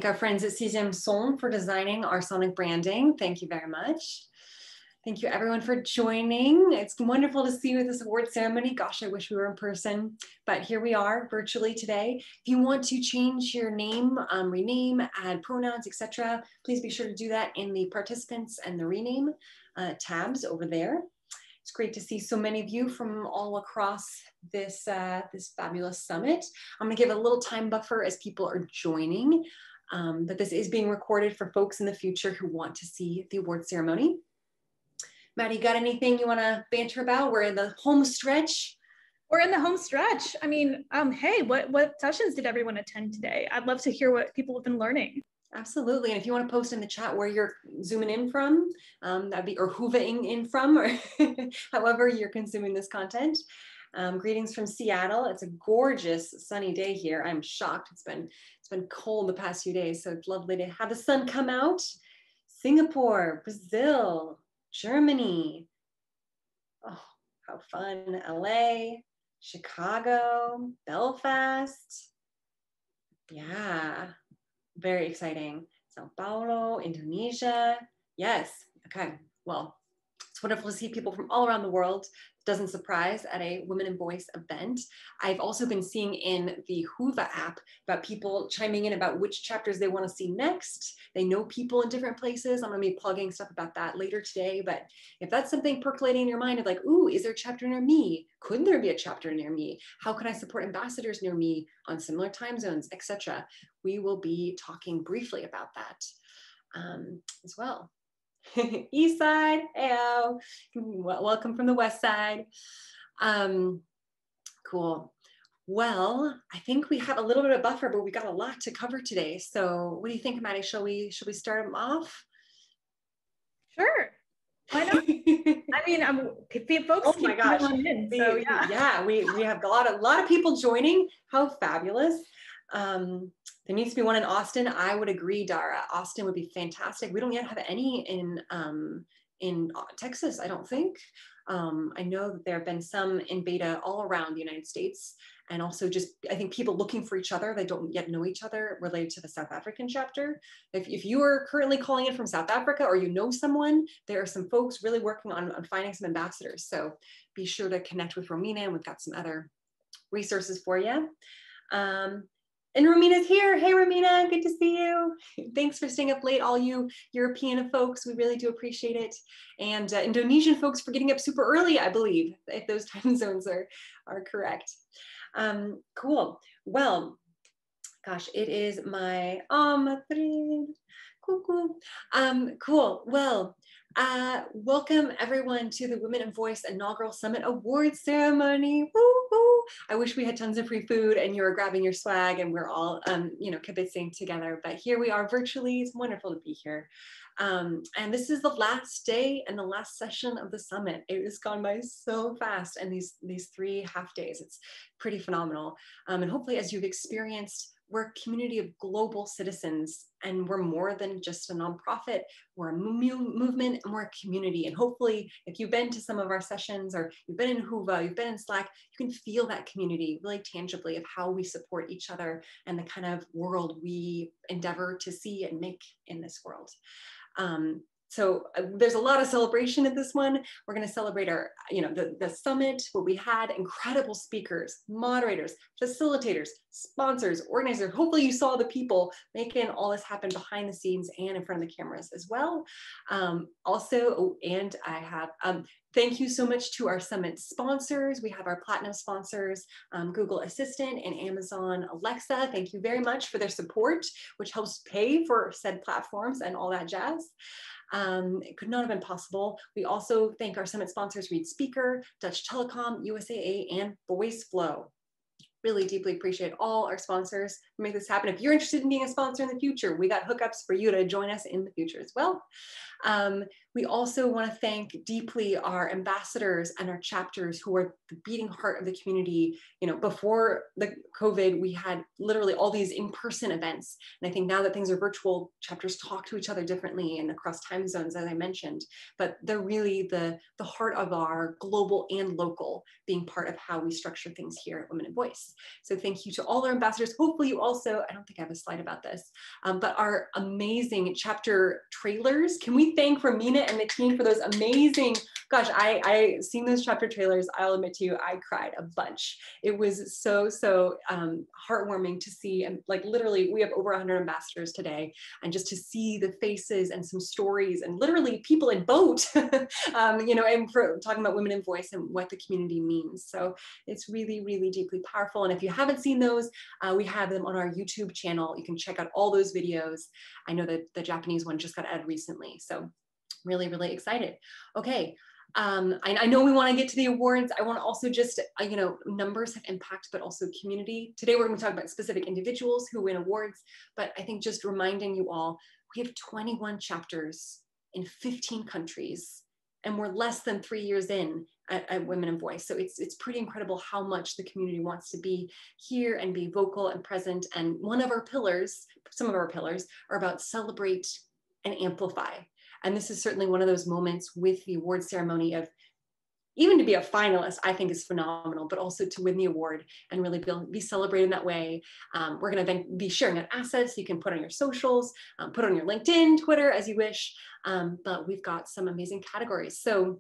thank our friends at CZM Son for designing our sonic branding. Thank you very much. Thank you everyone for joining. It's wonderful to see you at this award ceremony. Gosh, I wish we were in person, but here we are virtually today. If you want to change your name, rename, add pronouns, etc., please be sure to do that in the participants and the rename tabs over there. It's great to see so many of you from all across this, this fabulous summit. I'm gonna give a little time buffer as people are joining, but this is being recorded for folks in the future who want to see the award ceremony. Maddie, got anything you wanna banter about? We're in the home stretch. We're in the home stretch. I mean, hey, what sessions did everyone attend today? I'd love to hear what people have been learning. Absolutely, and if you want to post in the chat where you're zooming in from, that'd be, or hooving in from, or however you're consuming this content. Greetings from Seattle. It's a gorgeous sunny day here. I'm shocked. It's been cold the past few days, so it's lovely to have the sun come out. Singapore, Brazil, Germany. Oh, how fun. LA, Chicago, Belfast. Yeah. Very exciting. Sao Paulo, Indonesia. Yes. Okay. Well, it's wonderful to see people from all around the world. Doesn't surprise at a Women in Voice event. I've also been seeing in the Whova app about people chiming in about which chapters they want to see next. They know people in different places. I'm going to be plugging stuff about that later today. But if that's something percolating in your mind of like, ooh, is there a chapter near me? Could there be a chapter near me? How can I support ambassadors near me on similar time zones, etc.? We will be talking briefly about that as well. East side, heyo. Welcome from the west side. Cool. Well, I think we have a little bit of buffer, but we got a lot to cover today. So what do you think, Maddie? Shall we start them off? Sure. Why not? I mean, folks oh my gosh. In, so yeah. We have a lot of people joining. How fabulous. There needs to be one in Austin. I would agree, Dara. Austin would be fantastic. We don't yet have any in Texas, I don't think. I know that there have been some in beta all around the United States, and also just, I think, people looking for each other. They don't yet know each other related to the South African chapter. If you are currently calling in from South Africa or you know someone, there are some folks really working on finding some ambassadors. So be sure to connect with Romina, and we've got some other resources for you. And Romina's here. Hey, Romina, good to see you. Thanks for staying up late, all you European folks. We really do appreciate it. And Indonesian folks for getting up super early, I believe, if those time zones are correct. Cool. Well, gosh, it is my cool. Cool. Well, welcome everyone to the Women in Voice Inaugural Summit Award Ceremony. Woo woo! I wish we had tons of free food and you were grabbing your swag and we're all, you know, kibitzing together. But here we are virtually. It's wonderful to be here. And this is the last day and the last session of the summit. It has gone by so fast, and these 3 half days, it's pretty phenomenal. And hopefully, as you've experienced, we're a community of global citizens, and we're more than just a nonprofit. We're a movement, and we're a community. And hopefully, if you've been to some of our sessions, or you've been in Whova, you've been in Slack, you can feel that community really tangibly of how we support each other and the kind of world we endeavor to see and make in this world. So there's a lot of celebration at this one. We're going to celebrate our, you know, the summit where we had incredible speakers, moderators, facilitators, sponsors, organizers. Hopefully you saw the people making all this happen behind the scenes and in front of the cameras as well. And I have, thank you so much to our summit sponsors. We have our platinum sponsors, Google Assistant and Amazon Alexa. Thank you very much for their support, which helps pay for said platforms and all that jazz. It could not have been possible. We also thank our summit sponsors, Reed Speaker, Dutch Telecom, USAA, and VoiceFlow. Really deeply appreciate all our sponsors who make this happen. If you're interested in being a sponsor in the future, we got hookups for you to join us in the future as well. We also want to thank deeply our ambassadors and our chapters who are the beating heart of the community. You know, before the COVID, we had literally all these in-person events. And I think now that things are virtual, chapters talk to each other differently and across time zones, as I mentioned, but they're really the heart of our global and local, being part of how we structure things here at Women in Voice. So thank you to all our ambassadors. Hopefully you also, I don't think I have a slide about this, but our amazing chapter trailers. Can we thank Romina and the team for those amazing, gosh, I seen those chapter trailers. I'll admit to you, I cried a bunch. It was so heartwarming to see, and like literally we have over 100 ambassadors today, and just to see the faces and some stories and literally people in boat, you know, and for talking about Women in Voice and what the community means. So it's really, really deeply powerful. And if you haven't seen those, we have them on our YouTube channel. You can check out all those videos. I know that the Japanese one just got added recently. So really, really excited. Okay. I know we want to get to the awards. I want to also just, you know, numbers have impact, but also community. Today, we're going to talk about specific individuals who win awards, but I think just reminding you all, we have 21 chapters in 15 countries, and we're less than 3 years in at Women in Voice. So it's pretty incredible how much the community wants to be here and be vocal and present. And one of our pillars, some of our pillars, are about celebrate and amplify. And this is certainly one of those moments with the award ceremony of, even to be a finalist, I think is phenomenal, but also to win the award and really be celebrated in that way. We're gonna then be sharing an assets you can put on your socials, put on your LinkedIn, Twitter, as you wish, but we've got some amazing categories. So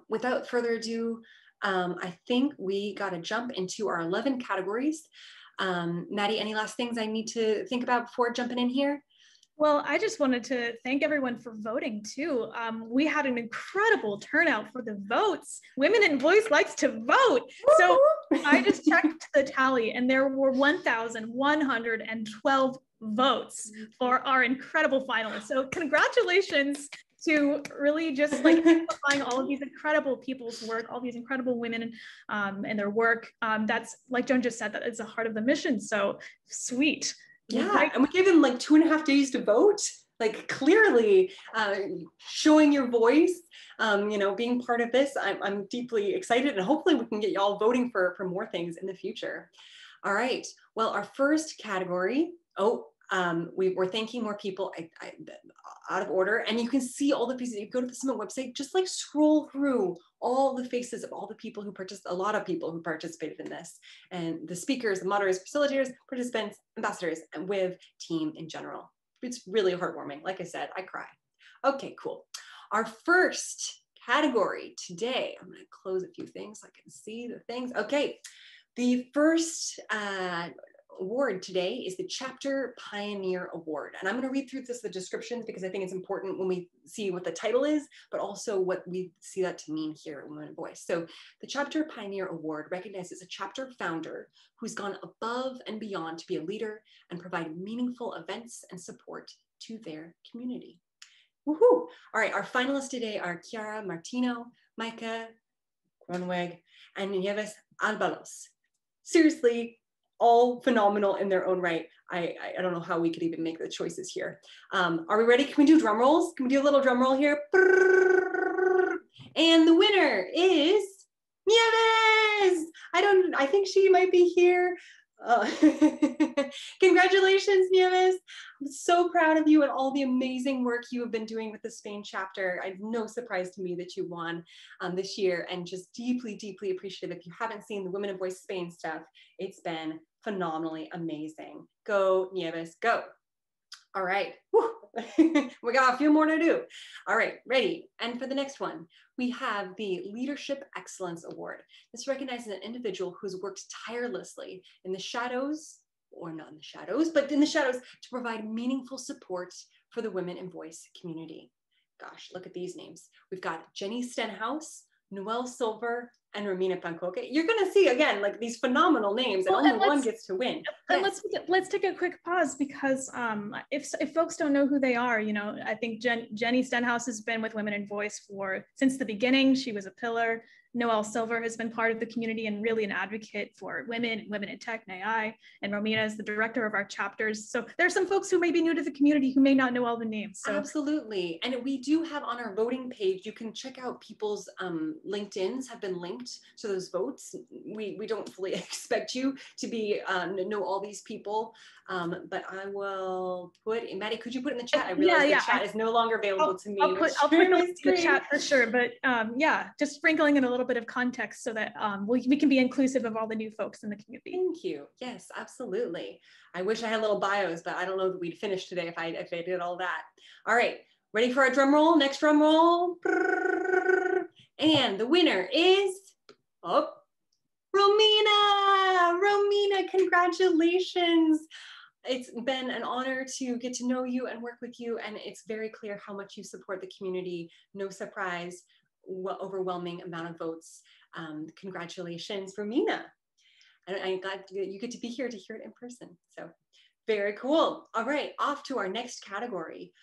without further ado, I think we gotta jump into our 11 categories. Maddie, any last things I need to think about before jumping in here? Well, I just wanted to thank everyone for voting too. We had an incredible turnout for the votes. Women in Voice likes to vote. So I just checked the tally and there were 1,112 votes for our incredible finalists. So congratulations to really just like amplifying all of these incredible people's work, all these incredible women and their work. That's, like Joan just said, that is the heart of the mission. So sweet. Yeah, and we gave them like 2.5 days to vote, like clearly showing your voice, you know, being part of this. I'm deeply excited, and hopefully we can get y'all voting for more things in the future. All right, well, our first category, we're thanking more people out of order, and you can see all the pieces. You go to the Summit website, just like scroll through all the faces of all the people who participated, a lot of people who participated in this, and the speakers, the moderators, facilitators, participants, ambassadors, and with team in general. It's really heartwarming. Like I said, I cry. Okay, cool. Our first category today, I'm going to close a few things so I can see the things. Okay, the first award today is the Chapter Pioneer Award. And I'm going to read through the descriptions because I think it's important when we see what the title is, but also what we see that to mean here at Women in Voice. So the Chapter Pioneer Award recognizes a chapter founder who's gone above and beyond to be a leader and provide meaningful events and support to their community. Woohoo! All right, our finalists today are Chiara Martino, Micah Grunweg, and Nieves Albalos. Seriously, all phenomenal in their own right. I don't know how we could even make the choices here. Are we ready? Can we do drum rolls? Can we do a little drum roll here? And the winner is Nieves. I think she might be here. Congratulations, Nieves. I'm so proud of you and all the amazing work you have been doing with the Spain chapter. It's no surprise to me that you won this year, and just deeply, deeply appreciative. If you haven't seen the Women in Voice Spain stuff, it's been phenomenally amazing. Go, Nieves, go. All right, we got a few more to do. All right, ready. And for the next one, we have the Leadership Excellence Award. This recognizes an individual who's worked tirelessly in the shadows, or not in the shadows, but in the shadows, to provide meaningful support for the Women in Voice community. Gosh, look at these names. We've got Jenny Stenhouse, Noelle Silver, and Romina Pancoque. You're going to see again, like these phenomenal names, and only one gets to win. And Yes. let's take a quick pause, because if folks don't know who they are, you know, I think Jenny Stenhouse has been with Women in Voice since the beginning. She was a pillar. Noelle Silver has been part of the community and really an advocate for women in tech and AI. And Romina is the director of our chapters. So there's some folks who may be new to the community who may not know all the names. So. Absolutely. And we do have on our voting page, you can check out people's LinkedIns have been linked to those votes. We don't fully expect you to be know all these people, but I will put, Maddie, could you put in the chat? I realize the chat is no longer available to me. I'll put a link to the chat for sure, but yeah, just sprinkling in a little bit of context so that we can be inclusive of all the new folks in the community. Thank you. Yes, absolutely. I wish I had little bios, but I don't know that we'd finish today if I did all that. All right, ready for our drum roll? Next drum roll. And the winner is, oh, Romina. Romina, congratulations. It's been an honor to get to know you and work with you, and it's very clear how much you support the community. No surprise, overwhelming amount of votes. Congratulations, Romina. And I'm glad you get to be here to hear it in person. So very cool. All right, off to our next category,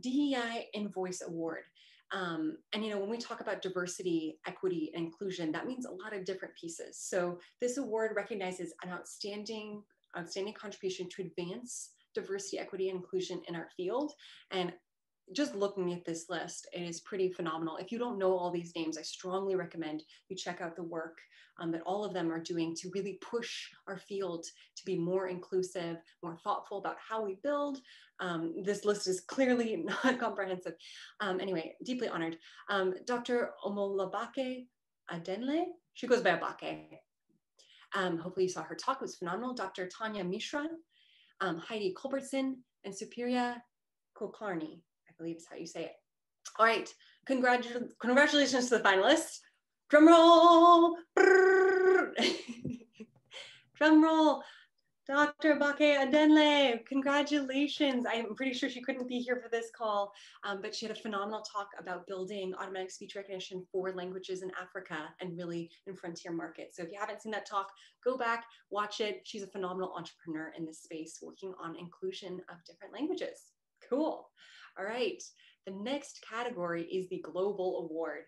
DEI in Voice Award. And you know, when we talk about diversity, equity, and inclusion, that means a lot of different pieces. So this award recognizes an outstanding contribution to advance diversity, equity, and inclusion in our field. And just looking at this list, it is pretty phenomenal. If you don't know all these names, I strongly recommend you check out the work that all of them are doing to really push our field to be more inclusive, more thoughtful about how we build. This list is clearly not comprehensive. Anyway, deeply honored. Dr. Omolabake Adenle, she goes by Abake. Hopefully you saw her talk, it was phenomenal. Dr. Tanya Mishra, Heidi Culbertson, and Supriya Kulkarni, I believe is how you say it. All right, congratulations to the finalists. Drum roll. Drum roll. Dr. Bake Adenle, congratulations. I'm pretty sure she couldn't be here for this call, but she had a phenomenal talk about building automatic speech recognition for languages in Africa and really in frontier markets. So if you haven't seen that talk, go back, watch it. She's a phenomenal entrepreneur in this space working on inclusion of different languages. Cool. All right, the next category is the Global Award.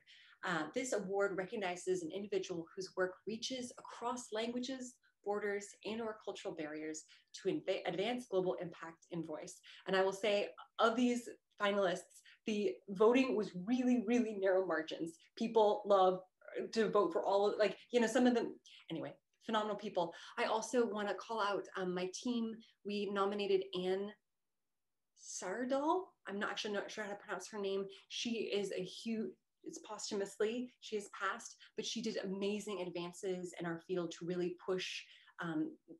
This award recognizes an individual whose work reaches across languages, borders, and/or cultural barriers to advance global impact in voice. And I will say, of these finalists, the voting was really, really narrow margins. People love to vote for all of, like, you know, some of them, anyway, phenomenal people. I also want to call out my team. We nominated Anne Sardal. I'm not actually not sure how to pronounce her name. She is a huge, it's posthumously, she has passed, but she did amazing advances in our field to really push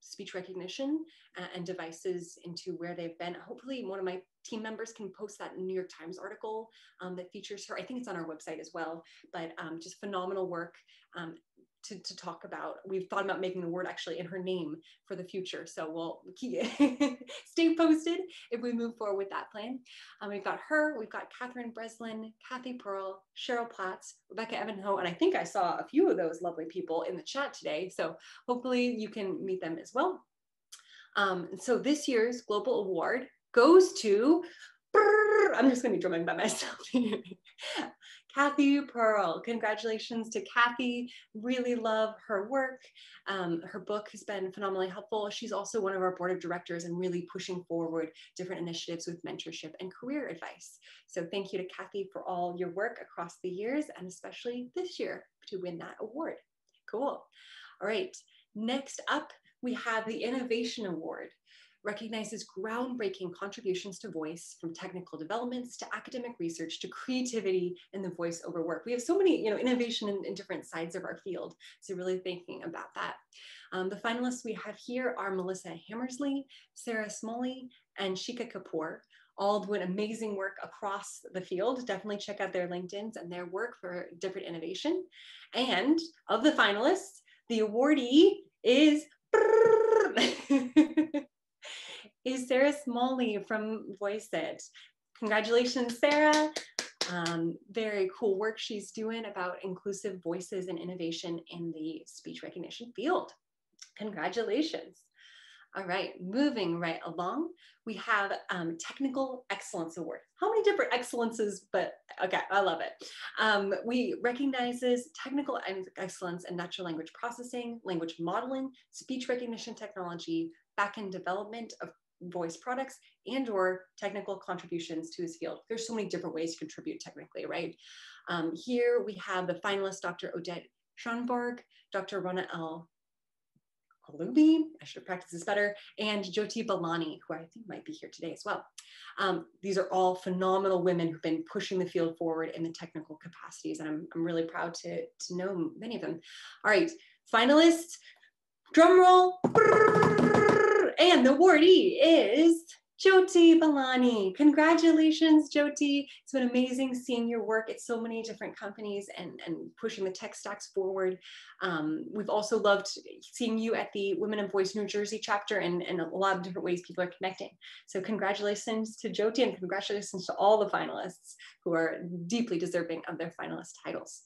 speech recognition and devices into where they've been. Hopefully one of my team members can post that New York Times article that features her. I think it's on our website as well, but just phenomenal work to talk about. We've thought about making the word actually in her name for the future. So we'll stay posted if we move forward with that plan. We've got her, we've got Catherine Breslin, Cathy Pearl, Cheryl Platts, Rebecca Evanho, and I think I saw a few of those lovely people in the chat today. So hopefully you can meet them as well. So this year's Global Award goes to, I'm just gonna be drumming by myself. Cathy Pearl. Congratulations to Cathy. Really love her work. Her book has been phenomenally helpful. She's also one of our board of directors and really pushing forward different initiatives with mentorship and career advice. So thank you to Cathy for all your work across the years and especially this year to win that award. Cool. All right, next up, we have the Innovation Award. Recognizes groundbreaking contributions to voice, from technical developments to academic research to creativity in the voiceover work. We have so many, innovation in different sides of our field. So really thinking about that. The finalists we have here are Melissa Hammersley, Sarah Smalley, and Shika Kapoor, all doing amazing work across the field. Definitely check out their LinkedIns and their work for different innovation. And of the finalists, the awardee is Sarah Smalley from Voice It. Congratulations, Sarah. Very cool work she's doing about inclusive voices and innovation in the speech recognition field. Congratulations. All right, moving right along, we have Technical Excellence Award. How many different excellences, but okay, I love it. We recognizes technical excellence in natural language processing, language modeling, speech recognition technology, back-end development of voice products, and/or technical contributions to his field. There's so many different ways to contribute technically, right? Here we have the finalists, Dr. Odette Schoenborg, Dr. Rona L. Luby, I should have practiced this better, and Jyoti Balani, who I think might be here today as well. These are all phenomenal women who've been pushing the field forward in the technical capacities, and I'm really proud to know many of them. All right, finalists, drum roll, and the awardee is Jyoti Balani. Congratulations, Jyoti. It's been amazing seeing your work at so many different companies and pushing the tech stacks forward. We've also loved seeing you at the Women in Voice New Jersey chapter and a lot of different ways people are connecting. So congratulations to Jyoti and congratulations to all the finalists who are deeply deserving of their finalist titles.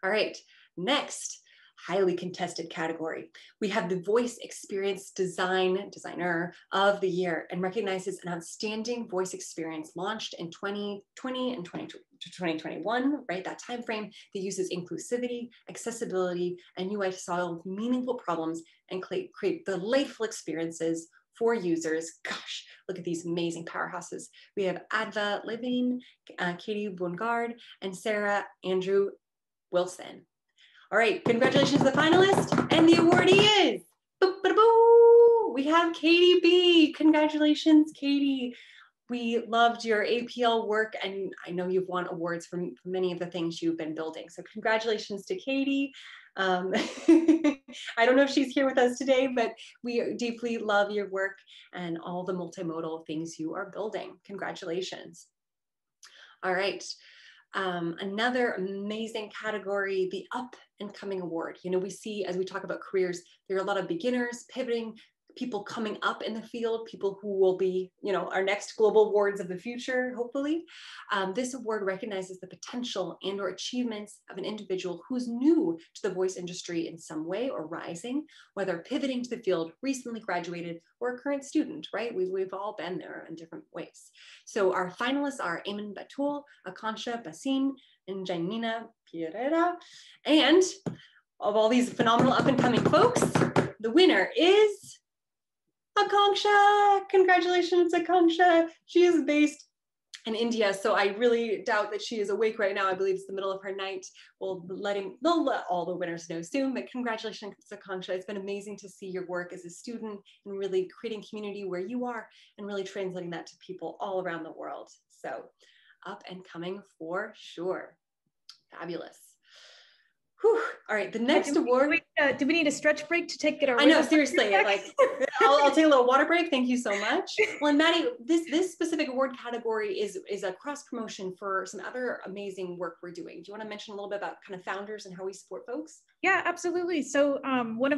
All right, next. Highly contested category. We have the Voice Experience Designer of the Year and recognizes an outstanding voice experience launched in 2020 and 2021, right? That time frame that uses inclusivity, accessibility, and UI to solve meaningful problems and create delightful experiences for users. Gosh, look at these amazing powerhouses. We have Adva Levine, Katie Bungard, and Sarah Andrew Wilson. All right, congratulations to the finalist, and the awardee is, we have Katie B. Congratulations, Katie. We loved your APL work, and I know you've won awards for many of the things you've been building. So congratulations to Katie. I don't know if she's here with us today, but we deeply love your work and all the multimodal things you are building. Congratulations. All right. Another amazing category, the Up and Coming Award. You know, we see as we talk about careers, there are a lot of beginners, pivoting, people coming up in the field, people who will be, you know, our next global awards of the future, hopefully. This award recognizes the potential and or achievements of an individual who's new to the voice industry in some way or rising, whether pivoting to the field, recently graduated, or a current student, right? We've all been there in different ways. So our finalists are Eamon Batul, Akansha Basin, and Janina Pereira. And of all these phenomenal up and coming folks, the winner is Akanksha. Congratulations, Akanksha. She is based in India, so I really doubt that she is awake right now. I believe it's the middle of her night. They'll let all the winners know soon, but congratulations, Akanksha. It's been amazing to see your work as a student and really creating community where you are and really translating that to people all around the world. So up and coming for sure. Fabulous. Whew. All right, the next award. Do we need a stretch break to take it? I know, seriously, like I'll take a little water break. Thank you so much. Well, and Maddie, this specific award category is a cross promotion for some other amazing work we're doing. Do you want to mention a little bit about kind of founders and how we support folks? Yeah, absolutely. So part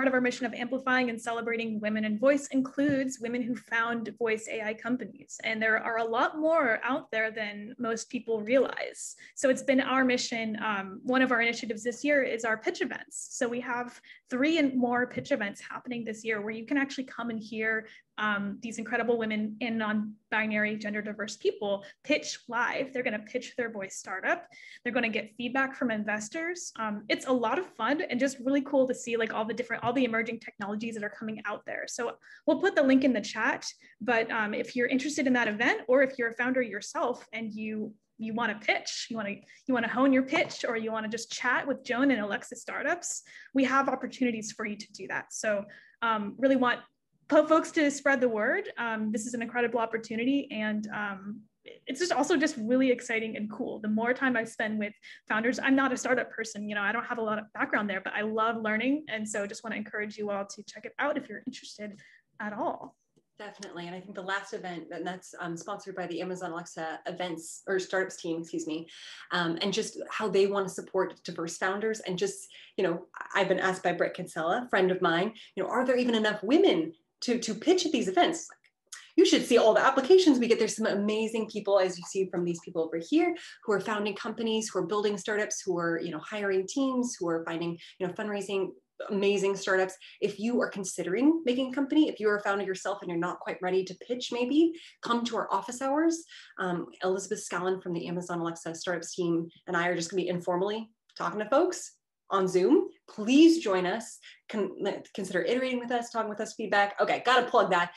of our mission of amplifying and celebrating women in voice includes women who found voice AI companies. And there are a lot more out there than most people realize. So it's been our mission. One of our initiatives this year is our pitch events. So we have 3 and more pitch events happening this year where you can actually come and hear these incredible women and non-binary gender diverse people pitch live. They're going to pitch their voice startup. They're going to get feedback from investors. It's a lot of fun and just really cool to see like all the emerging technologies that are coming out there. So we'll put the link in the chat, but if you're interested in that event, or if you're a founder yourself and you want to pitch, you want to hone your pitch, or you want to just chat with Joan and Alexa startups, we have opportunities for you to do that. So really want folks to spread the word. This is an incredible opportunity, and it's just also just really exciting and cool. The more time I spend with founders, I'm not a startup person, you know, I don't have a lot of background there, but I love learning. And so just want to encourage you all to check it out if you're interested at all. Definitely. And I think the last event, and that's sponsored by the Amazon Alexa events or startups team, excuse me, and just how they want to support diverse founders. And just, you know, I've been asked by Brett Kinsella, a friend of mine, you know, are there even enough women to pitch at these events? you should see all the applications we get. There's some amazing people, as you see from these people over here, who are founding companies, who are building startups, who are, you know, hiring teams, who are finding, you know, fundraising, amazing startups. If you are considering making a company, if you're a founder yourself and you're not quite ready to pitch, maybe come to our office hours. Elizabeth Scallon from the Amazon Alexa startups team and I are just gonna be informally talking to folks on Zoom. Please join us. Consider iterating with us, talking with us, feedback. Okay, gotta plug that.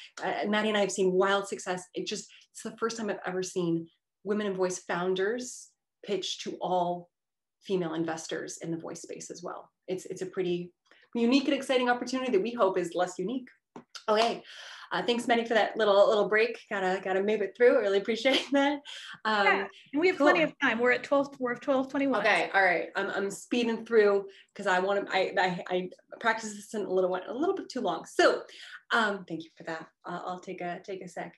Maddie and I have seen wild success. It's the first time I've ever seen women in voice founders pitch to all female investors in the voice space as well. It's a pretty unique and exciting opportunity that we hope is less unique. Okay, thanks Maddie for that little break. Gotta move it through. I really appreciate that. Yeah, and we have plenty of time. We're at 12:21. Okay, all right. I'm speeding through because I want to. I practiced this in a little bit too long. So, thank you for that. I'll take a sec.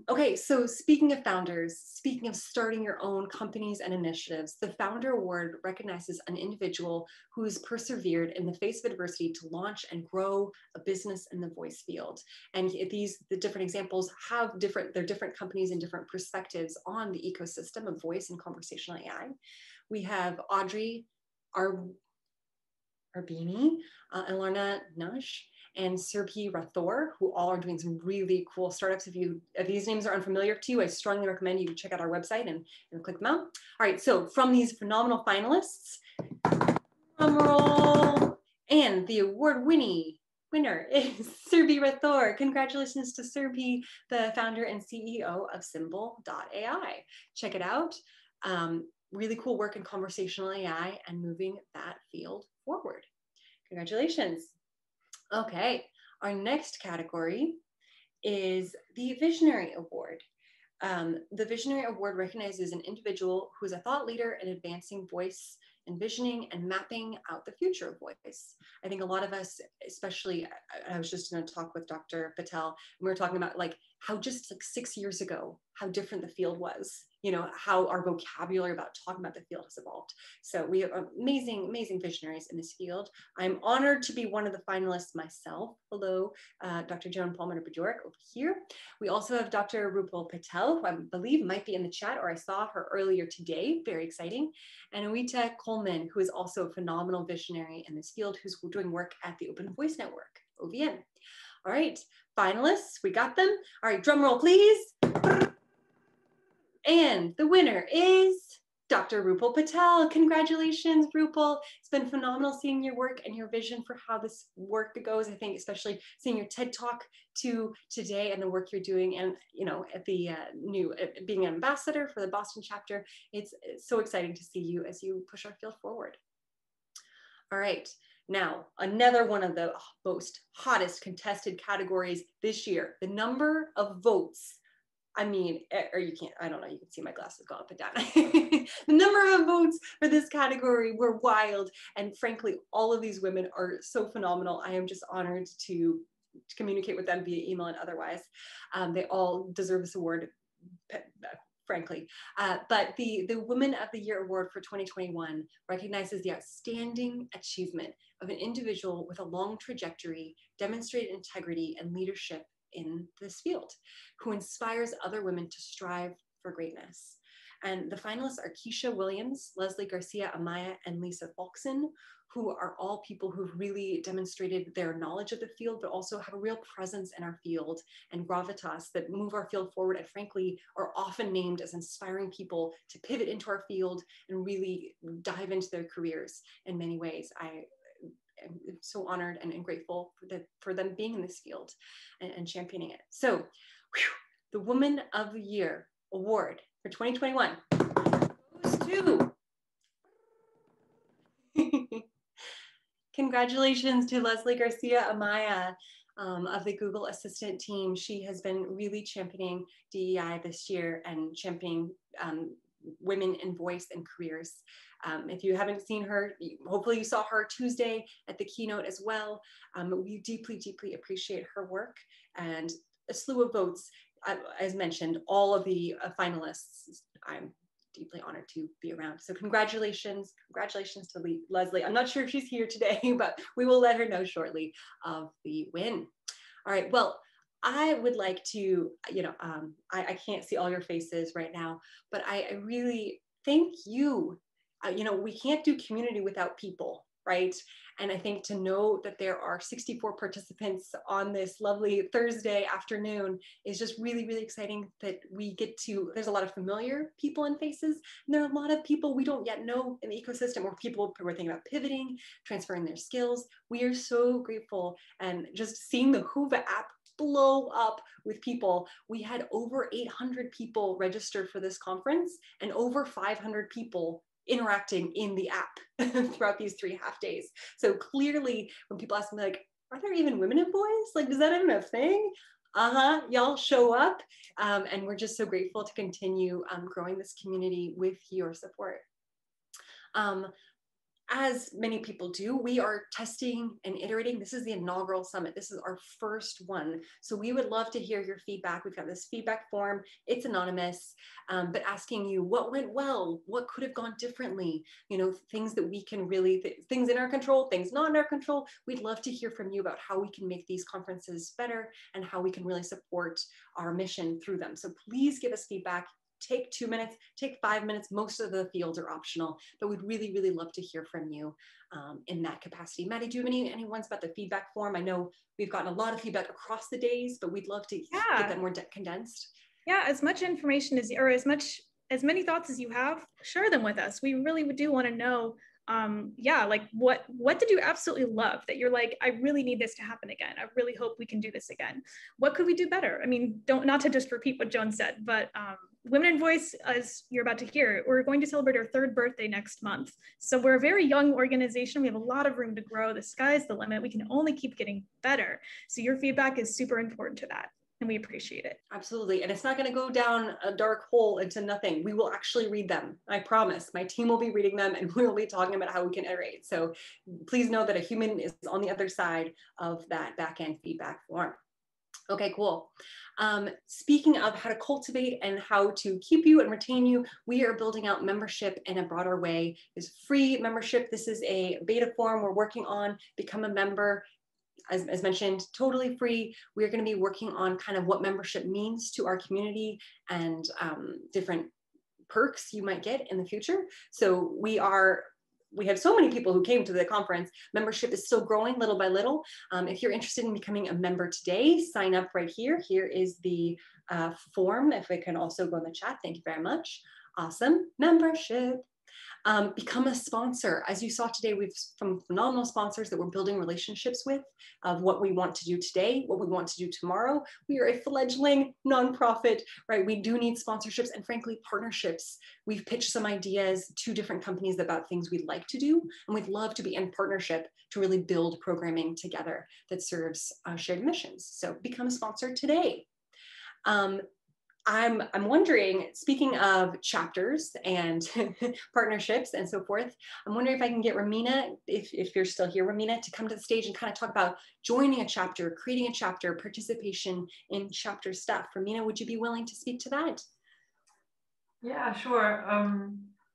Okay, so speaking of founders, speaking of starting your own companies and initiatives, the Founder Award recognizes an individual who has persevered in the face of adversity to launch and grow a business in the voice field. And the different examples have different companies and different perspectives on the ecosystem of voice and conversational AI. We have Audrey Arbini and Lorna Nush and Surbhi Rathore, who all are doing some really cool startups. If these names are unfamiliar to you, I strongly recommend you check out our website and click them out. All right, so from these phenomenal finalists, drum roll, and the winner is Surbhi Rathore. Congratulations to Surbhi, the founder and CEO of Symbol.ai. Check it out. Really cool work in conversational AI and moving that field forward. Congratulations. Okay, our next category is the Visionary Award. The Visionary Award recognizes an individual who is a thought leader in advancing voice, envisioning and mapping out the future of voice. I think a lot of us, especially, I was just in a talk with Dr. Patel, and we were talking about like how just like 6 years ago, how different the field was, you know, how our vocabulary about talking about the field has evolved. So we have amazing, amazing visionaries in this field. I'm honored to be one of the finalists myself. Hello, Dr. Joan Palmer-Bajorek over here. We also have Dr. Rupal Patel, who I believe might be in the chat, or I saw her earlier today, very exciting. And Anita Coleman, who is also a phenomenal visionary in this field, who's doing work at the Open Voice Network, OVN. All right, finalists, we got them. All right, drum roll, please. And the winner is Dr. Rupal Patel. Congratulations, Rupal. It's been phenomenal seeing your work and your vision for how this work goes. I think especially seeing your TED Talk today and the work you're doing, and you know, at the being an ambassador for the Boston chapter. It's so exciting to see you as you push our field forward. All right. Now, another one of the most hottest contested categories this year, the number of votes. I mean, or you can't, I don't know, you can see my glasses go up and down. The number of votes for this category were wild. And frankly, all of these women are so phenomenal. I am just honored to communicate with them via email and otherwise. They all deserve this award, frankly. But the Women of the Year Award for 2021 recognizes the outstanding achievement of an individual with a long trajectory, demonstrated integrity and leadership in this field, who inspires other women to strive for greatness. And the finalists are Keisha Williams, Leslie Garcia-Amaya, and Lisa Folkson, who are all people who've really demonstrated their knowledge of the field, but also have a real presence in our field and gravitas that move our field forward, and frankly, are often named as inspiring people to pivot into our field and really dive into their careers in many ways. I'm so honored and grateful for them being in this field and championing it. So, the Woman of the Year Award for 2021 goes to congratulations to Leslie Garcia-Amaya of the Google Assistant team. She has been really championing DEI this year and championing women in voice and careers. If you haven't seen her, hopefully you saw her Tuesday at the keynote as well. We deeply, deeply appreciate her work, and a slew of votes. As mentioned, all of the finalists, I'm deeply honored to be around. So congratulations to Leslie. I'm not sure if she's here today, but we will let her know shortly of the win. All right, well, I would like to, I can't see all your faces right now, but I really thank you. We can't do community without people, right? And I think to know that there are 64 participants on this lovely Thursday afternoon is just really, really exciting that we get to, there's a lot of familiar people and faces, and there are a lot of people we don't yet know in the ecosystem, or people who are thinking about pivoting, transferring their skills. We are so grateful, and just seeing the Whova app blow up with people. We had over 800 people registered for this conference and over 500 people interacting in the app throughout these 3 half days. So clearly when people ask me like, are there even women in voice? Like, is that even a thing? Y'all show up. And we're just so grateful to continue growing this community with your support. As many people do, we are testing and iterating. This is the inaugural summit. This is our first one. So we would love to hear your feedback. We've got this feedback form. It's anonymous, but asking you what went well, what could have gone differently, things that we can really, things in our control, things not in our control. We'd love to hear from you about how we can make these conferences better and how we can really support our mission through them. So please give us feedback. Take 2 minutes, take 5 minutes. Most of the fields are optional, but we'd really, really love to hear from you in that capacity. Maddie, do you have any ones about the feedback form? I know we've gotten a lot of feedback across the days, but we'd love to get that more condensed. Yeah, as much information or as many thoughts as you have, share them with us. We really do want to know, like what did you absolutely love that you're like, I really need this to happen again. I really hope we can do this again. What could we do better? I mean, not to just repeat what Joan said, but Women in Voice, as you're about to hear, we're going to celebrate our 3rd birthday next month. So we're a very young organization. We have a lot of room to grow. The sky's the limit. We can only keep getting better. So your feedback is super important to that, and we appreciate it. Absolutely. And it's not going to go down a dark hole into nothing. We will actually read them. I promise. My team will be reading them, and we'll be talking about how we can iterate. So please know that a human is on the other side of that back-end feedback form. Okay, cool. Speaking of how to cultivate and how to keep you and retain you, we are building out membership in a broader way. There's free membership. This is a beta form we're working on. Become a member. As mentioned, totally free. We're going to be working on kind of what membership means to our community and different perks you might get in the future. So we have so many people who came to the conference. Membership is still growing little by little. If you're interested in becoming a member today, sign up right here. Here is the form. If we can also go in the chat, thank you very much. Awesome. Membership. Become a sponsor. As you saw today, we've some phenomenal sponsors that we're building relationships with of what we want to do today, what we want to do tomorrow. We are a fledgling nonprofit, right? We do need sponsorships and frankly, partnerships. We've pitched some ideas to different companies about things we'd like to do, and we'd love to be in partnership to really build programming together that serves shared missions. So become a sponsor today. I'm wondering, speaking of chapters and partnerships and so forth, I'm wondering if I can get Romina, if you're still here, Romina, to come to the stage and kind of talk about joining a chapter, creating a chapter, participation in chapter stuff. Romina, would you be willing to speak to that? Yeah, sure.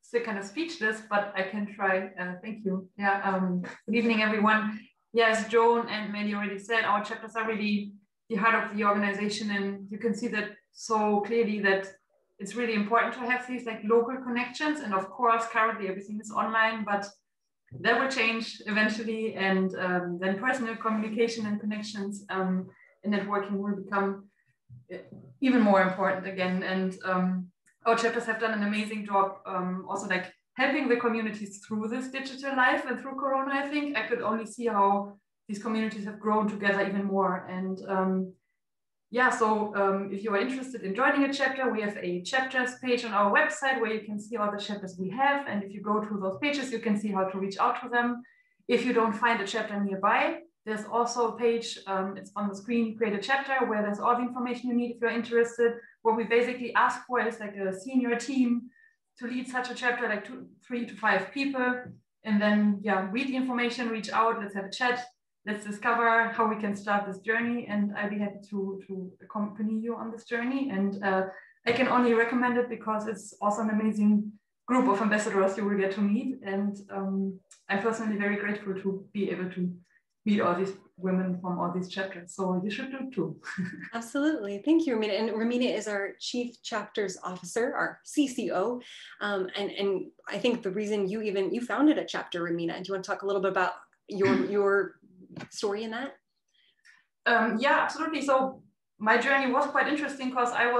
Still kind of speechless, but I can try. Thank you. Yeah. Good evening, everyone. Yes, Joan and Mandy already said our chapters are really the heart of the organization, and you can see that so clearly that it's really important to have these like local connections. And of course, currently everything is online, but that will change eventually. And then personal communication and connections and networking will become even more important again. And our chapters have done an amazing job also like helping the communities through this digital life and through Corona. I think I could only see how these communities have grown together even more. And yeah, so if you are interested in joining a chapter, we have a chapters page on our website where you can see all the chapters we have. And if you go to those pages, you can see how to reach out to them. If you don't find a chapter nearby, there's also a page, it's on the screen, Create a Chapter, where there's all the information you need if you're interested. What we basically ask for is like a senior team to lead such a chapter, like 3 to 5 people. And then, yeah, read the information, reach out, let's have a chat. Let's discover how we can start this journey, and I'd be happy to accompany you on this journey. And I can only recommend it because it's also an amazing group of ambassadors you will get to meet. And I'm personally very grateful to be able to meet all these women from all these chapters. So you should do too. Absolutely. Thank you, Romina. And Romina is our Chief Chapters Officer, our CCO. And I think the reason you founded a chapter, Romina, do you want to talk a little bit about your story in that? Yeah, absolutely. So my journey was quite interesting because I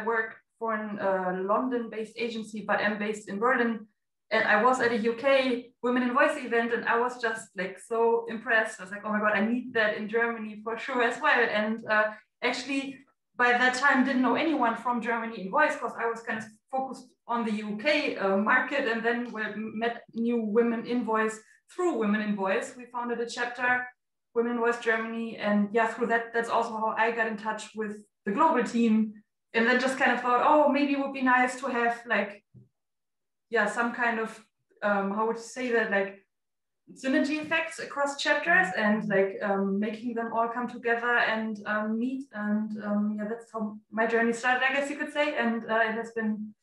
work for a London-based agency, but I'm based in Berlin. And I was at a UK Women in Voice event, and I was just like so impressed. I was like, oh my God, I need that in Germany for sure as well. And actually, by that time, didn't know anyone from Germany in voice because I was kind of focused on the UK market. And then we met new women in voice through Women in Voice. We founded a chapter, Women in Voice Germany. And yeah, through that, that's also how I got in touch with the global team. And then just kind of thought, oh, maybe it would be nice to have like, yeah, some kind of, how would you say that, like synergy effects across chapters and like making them all come together and meet. And yeah, that's how my journey started, I guess you could say. And it has been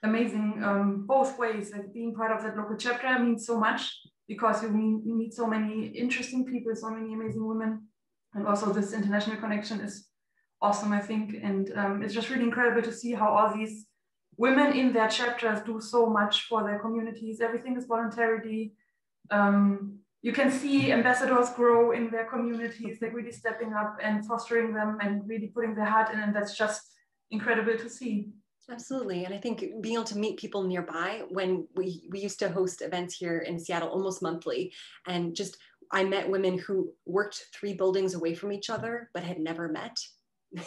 amazing both ways. Like being part of that local chapter means so much because you meet so many interesting people, so many amazing women. And also this international connection is awesome, I think. And it's just really incredible to see how all these women in their chapters do so much for their communities. Everything is voluntarily. You can see ambassadors grow in their communities, like really stepping up and fostering them and really putting their heart in. And that's just incredible to see. Absolutely. And I think being able to meet people nearby, when we used to host events here in Seattle almost monthly, and just I met women who worked 3 buildings away from each other, but had never met.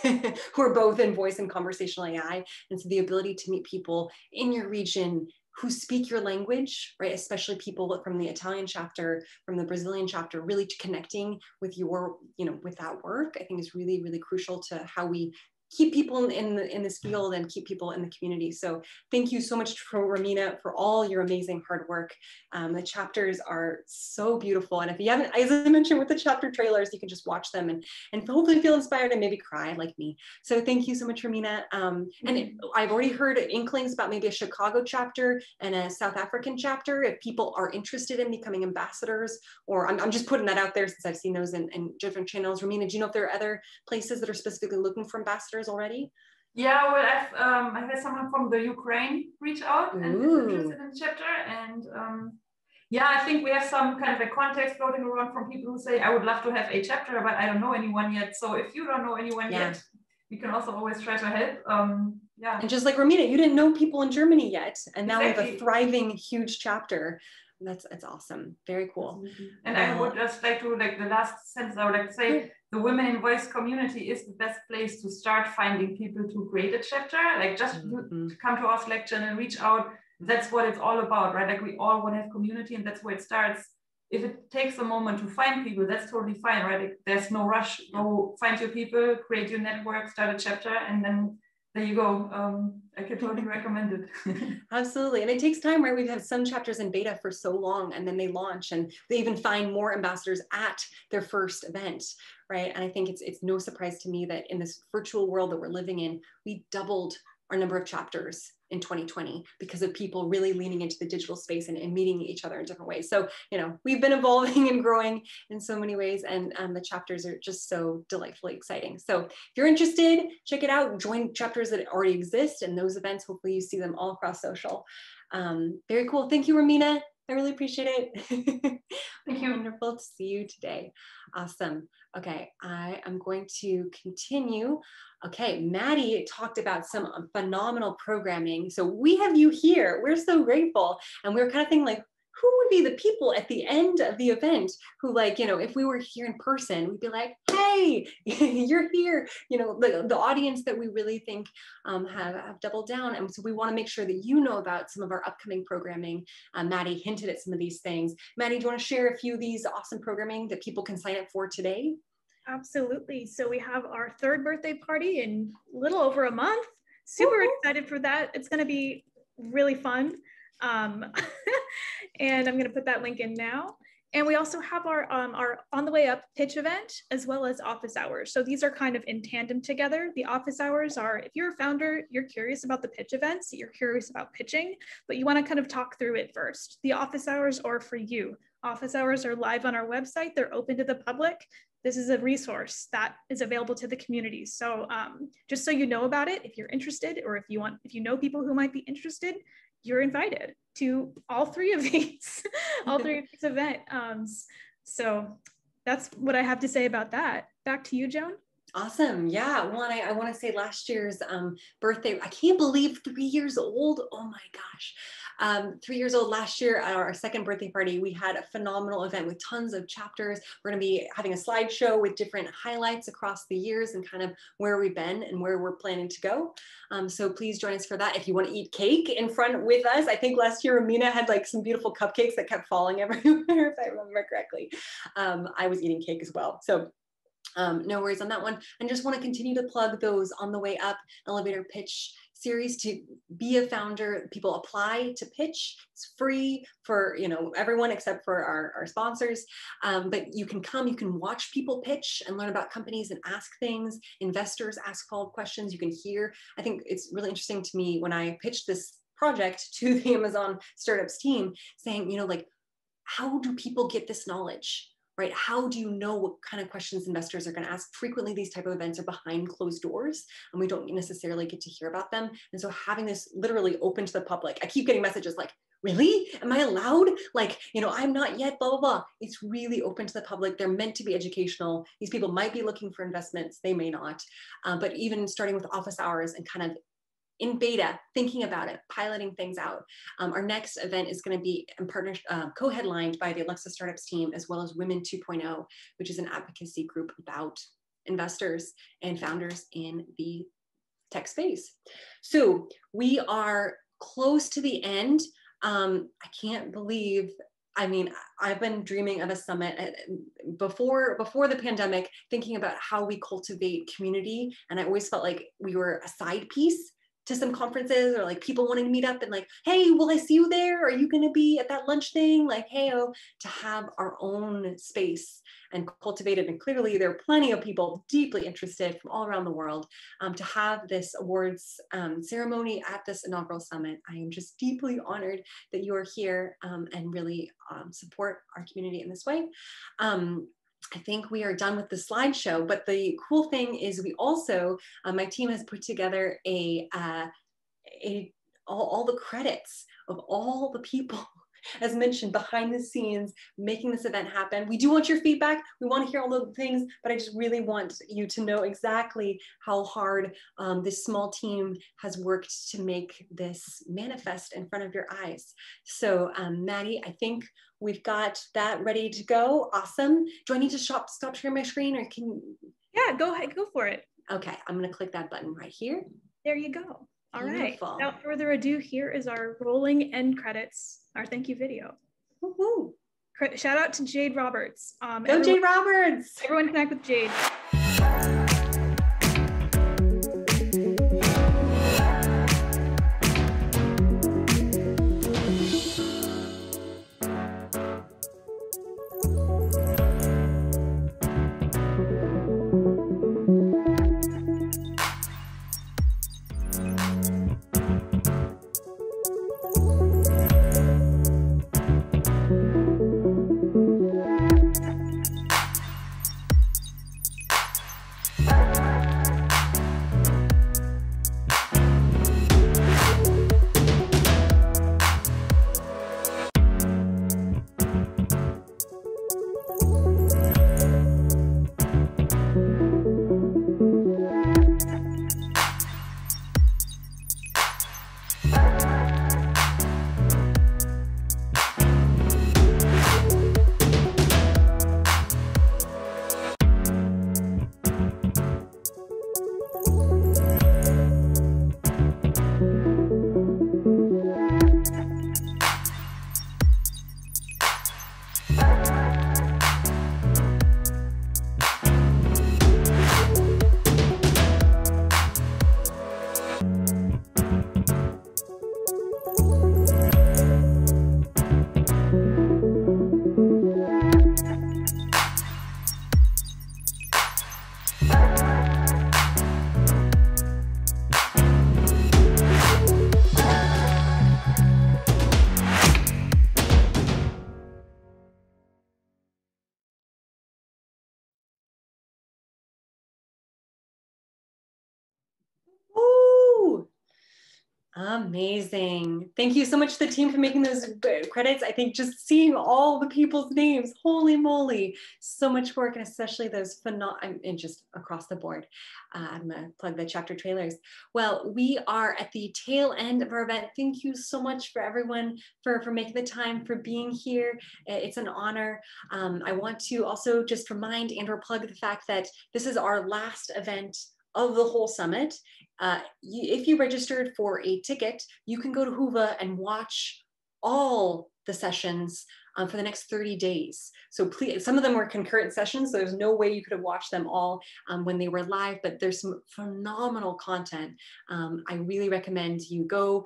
Who are both in voice and conversational AI. And so the ability to meet people in your region who speak your language, right? Especially people from the Italian chapter, from the Brazilian chapter, really connecting with your, with that work, I think is really, really crucial to how we keep people in this field and keep people in the community. So thank you so much for Romina for all your amazing hard work. The chapters are so beautiful. And if you haven't, as I mentioned with the chapter trailers, you can just watch them and hopefully feel inspired and maybe cry like me. So thank you so much, Romina. And I've already heard inklings about maybe a Chicago chapter and a South African chapter. If people are interested in becoming ambassadors, or I'm just putting that out there since I've seen those in different channels. Romina, do you know if there are other places that are specifically looking for ambassadors already? Yeah, well, I've had someone from the Ukraine reach out and is interested in the chapter, and yeah, I think we have some kind of a context floating around from people who say, I would love to have a chapter, but I don't know anyone yet. So if you don't know anyone yet, you can also always try to help. Yeah. And just like Romina, you didn't know people in Germany yet, and now we have a thriving, huge chapter. That's awesome. Very cool. And I would just like to, like the last sentence, I would like to say, the Women in Voice community is the best place to start finding people to create a chapter. Like just come to our Slack and reach out. That's what it's all about, right? Like we all want to have community, and that's where it starts. If it takes a moment to find people, that's totally fine, right? Like, there's no rush. Go find your people, create your network, start a chapter, and then there you go. I could totally recommend it. Absolutely. And it takes time, right? We've had some chapters in beta for so long, and then they launch and they even find more ambassadors at their first event, right? And I think it's no surprise to me that in this virtual world that we're living in, we doubled our number of chapters in 2020 because of people really leaning into the digital space and meeting each other in different ways. So, we've been evolving and growing in so many ways, and the chapters are just so delightfully exciting. So if you're interested, check it out, join chapters that already exist, and those events, hopefully you see them all across social. Very cool. Thank you, Romina. I really appreciate it. Thank you. Wonderful to see you today. Awesome. Okay, I am going to continue. Okay, Maddie talked about some phenomenal programming. So we have you here. We're so grateful. And we're kind of thinking like, who would be the people at the end of the event who, like, if we were here in person, we'd be like, hey, you're here, the audience that we really think have doubled down. And so we want to make sure that you know about some of our upcoming programming. Maddie hinted at some of these things. Maddie, do you want to share a few of these awesome programming that people can sign up for today? Absolutely. So we have our 3rd birthday party in a little over a month. Super excited for that. It's going to be really fun. And I'm going to put that link in now. And we also have our on the way up pitch event, as well as office hours. So these are kind of in tandem together. The office hours are, if you're a founder, you're curious about the pitch events, you're curious about pitching, but you want to kind of talk through it first. The office hours are for you. Office hours are live on our website. They're open to the public. This is a resource that is available to the community. So just so you know about it, if you're interested, or if you know people who might be interested, you're invited to all three of these, all three of these events. So that's what I have to say about that. Back to you, Joan. Awesome. Yeah. Well, I want to say last year's birthday, I can't believe 3 years old. Oh my gosh. 3 years old last year at our second birthday party, we had a phenomenal event with tons of chapters. We're going to be having a slideshow with different highlights across the years and kind of where we've been and where we're planning to go. So please join us for that. If you want to eat cake in front with us, I think last year Amina had like some beautiful cupcakes that kept falling everywhere, if I remember correctly. I was eating cake as well. So no worries on that one. And just want to continue to plug those On the Way Up elevator pitch series to be a founder. People apply to pitch. It's free for everyone except for our sponsors. But you can come, you can watch people pitch and learn about companies and ask things. Investors ask follow-up questions. You can hear. I think it's really interesting to me when I pitched this project to the Amazon startups team, saying, like, how do people get this knowledge? Right? How do you know what kind of questions investors are going to ask? Frequently, these type of events are behind closed doors and we don't necessarily get to hear about them. And so having this literally open to the public, I keep getting messages like, really? Am I allowed? Like, I'm not yet, blah, blah, blah. It's really open to the public. They're meant to be educational. These people might be looking for investments. They may not. But even starting with office hours and kind of in beta, thinking about it, piloting things out. Our next event is going to be in partnership, co-headlined by the Alexa Startups team, as well as Women 2.0, which is an advocacy group about investors and founders in the tech space. So we are close to the end. I can't believe, I've been dreaming of a summit before the pandemic, thinking about how we cultivate community. And I always felt like we were a side piece to some conferences, or like people wanting to meet up and like, hey, will I see you there? Are you going to be at that lunch thing? Like, hey, to have our own space and cultivate it. And clearly there are plenty of people deeply interested from all around the world to have this awards ceremony at this inaugural summit. I am just deeply honored that you are here and really support our community in this way. I think we are done with the slideshow, but the cool thing is we also, my team has put together all the credits of all the people, as mentioned, behind the scenes, making this event happen. We do want your feedback. We want to hear all the things, but I just really want you to know exactly how hard this small team has worked to make this manifest in front of your eyes. So Maddie, I think we've got that ready to go. Awesome. Do I need to stop sharing my screen, or can? Yeah, go ahead, go for it. Okay, I'm gonna click that button right here. There you go. All Beautiful. right, without further ado, here is our rolling end credits, our thank you video. Woohoo. Shout out to Jade Roberts. Go Jade Roberts. Everyone connect with Jade. Amazing. Thank you so much to the team for making those credits. I think just seeing all the people's names, holy moly, so much work, and especially those and just across the board. I'm gonna plug the chapter trailers. Well, we are at the tail end of our event. Thank you so much for everyone for making the time, for being here. It's an honor. I want to also just remind and/or plug the fact that this is our last event of the whole summit. If you registered for a ticket, you can go to Whova and watch all the sessions for the next 30 days. So please, some of them were concurrent sessions, so there's no way you could have watched them all when they were live, but there's some phenomenal content. I really recommend you go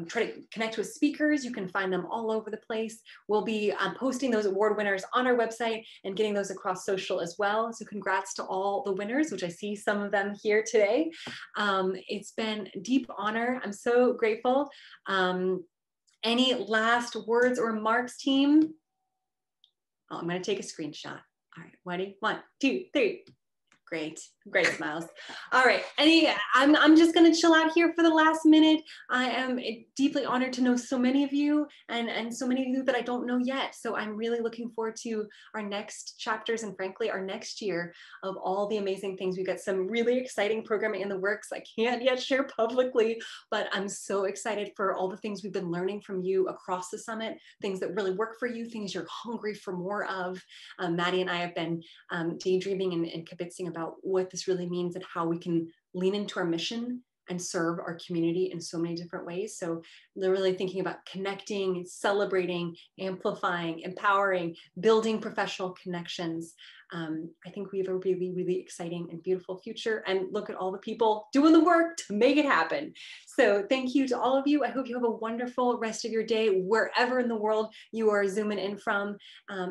try to connect with speakers. You can find them all over the place. We'll be posting those award winners on our website and getting those across social as well. So congrats to all the winners, which I see some of them here today. It's been a deep honor. I'm so grateful. Any last words or remarks, team? Oh, I'm going to take a screenshot. All right, ready? 1, 2, 3. Great, great smiles. All right, I'm just gonna chill out here for the last minute. I am deeply honored to know so many of you and so many of you that I don't know yet. So I'm really looking forward to our next chapters and frankly, our next year of all the amazing things. We've got some really exciting programming in the works I can't yet share publicly, but I'm so excited for all the things we've been learning from you across the summit, things that really work for you, things you're hungry for more of. Maddie and I have been daydreaming and kibitzing about what this really means and how we can lean into our mission and serve our community in so many different ways. So they're really thinking about connecting, celebrating, amplifying, empowering, building professional connections. I think we have a really, really exciting and beautiful future, and look at all the people doing the work to make it happen. So thank you to all of you. I hope you have a wonderful rest of your day, wherever in the world you are zooming in from.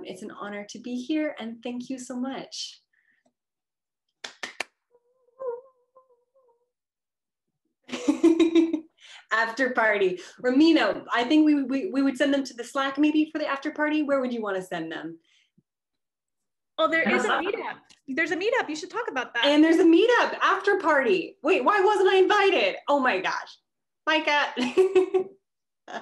It's an honor to be here, and thank you so much. After party. Ramino, I think we would send them to the Slack maybe for the after party. Where would you want to send them? Oh, there is a meetup. There's a meetup. You should talk about that. And there's a meetup after party. Wait, why wasn't I invited? Oh my gosh. Micah.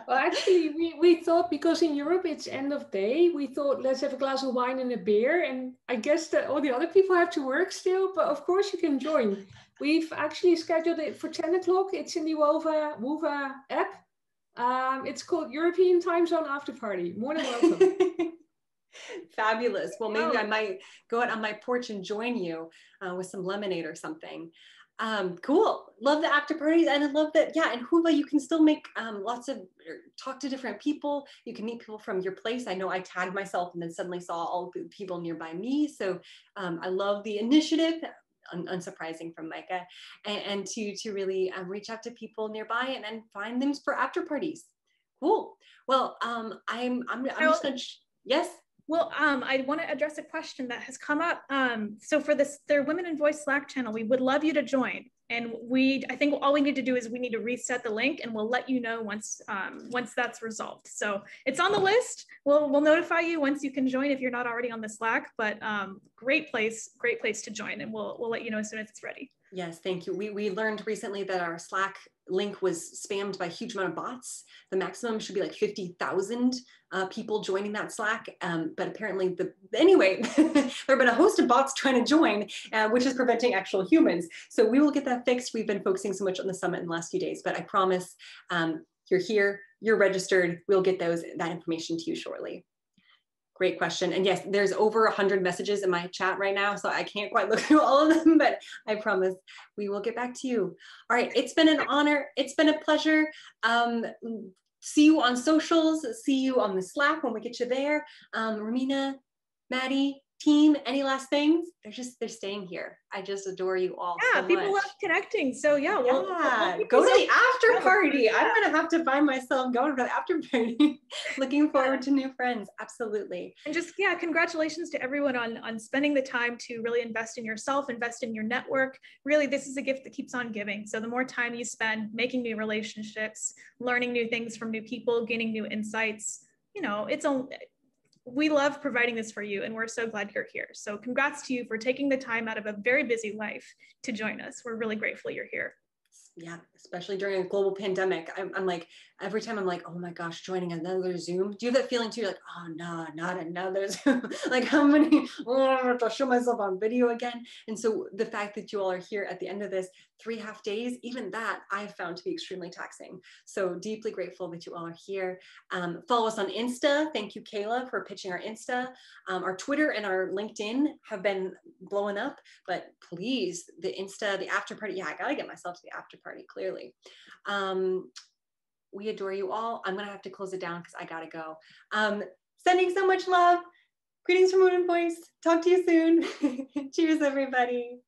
Well, actually, we thought, because in Europe it's end of day, we thought let's have a glass of wine and a beer. And I guess that all the other people have to work still, but of course you can join. We've actually scheduled it for 10 o'clock. It's in the Whova app. It's called European Time Zone After Party. More than welcome. Fabulous. Well, maybe I might go out on my porch and join you with some lemonade or something. Cool. Love the after parties, and I love that. Yeah, in Whova you can still make talk to different people. You can meet people from your place. I know I tagged myself and then suddenly saw all the people nearby me. So I love the initiative. Unsurprising from Micah, and to really reach out to people nearby and find them for after parties. Cool. Well, I'm just gonna yes. Well, I want to address a question that has come up. So for their Women in Voice Slack channel, we would love you to join. And I think all we need to do is we need to reset the link, and we'll let you know once that's resolved. So it's on the list. We'll notify you once you can join if you're not already on the Slack. But great place to join, and we'll let you know as soon as it's ready. Yes, thank you. We learned recently that our Slack link was spammed by a huge amount of bots. The maximum should be like 50,000 people joining that Slack. But apparently, anyway, there have been a host of bots trying to join, which is preventing actual humans. So we will get that fixed. We've been focusing so much on the summit in the last few days, but I promise you're here, you're registered. We'll get that information to you shortly. Great question. And yes, there's over 100 messages in my chat right now, so I can't quite look through all of them, but I promise we will get back to you. All right, it's been an honor. It's been a pleasure. See you on socials. See you on the Slack when we get you there. Ramina, Maddie, team, any last things? They're staying here. I just adore you all so much. People love connecting. So yeah, we'll go to the after party. I'm gonna have to find myself going to the after party. Looking forward to new friends. Absolutely. And just congratulations to everyone on spending the time to really invest in yourself, invest in your network. Really, this is a gift that keeps on giving. So the more time you spend making new relationships, learning new things from new people, gaining new insights, we love providing this for you, and we're so glad you're here. So congrats to you for taking the time out of a very busy life to join us. We're really grateful you're here. Yeah, especially during a global pandemic. I'm like, every time I'm like, oh my gosh, joining another Zoom. Do you have that feeling too? You're like, oh no, not another Zoom. Like how many, I have to show myself on video again. And so the fact that you all are here at the end of this 3.5 days, even that I've found to be extremely taxing. So deeply grateful that you all are here. Follow us on Insta. Thank you, Kayla, for pitching our Insta. Our Twitter and our LinkedIn have been blowing up, but please, the Insta, the after party. Yeah, I gotta get myself to the after party, clearly. We adore you all. I'm gonna have to close it down because I gotta go. Sending so much love. Greetings from Moon and Voice. Talk to you soon. Cheers, everybody.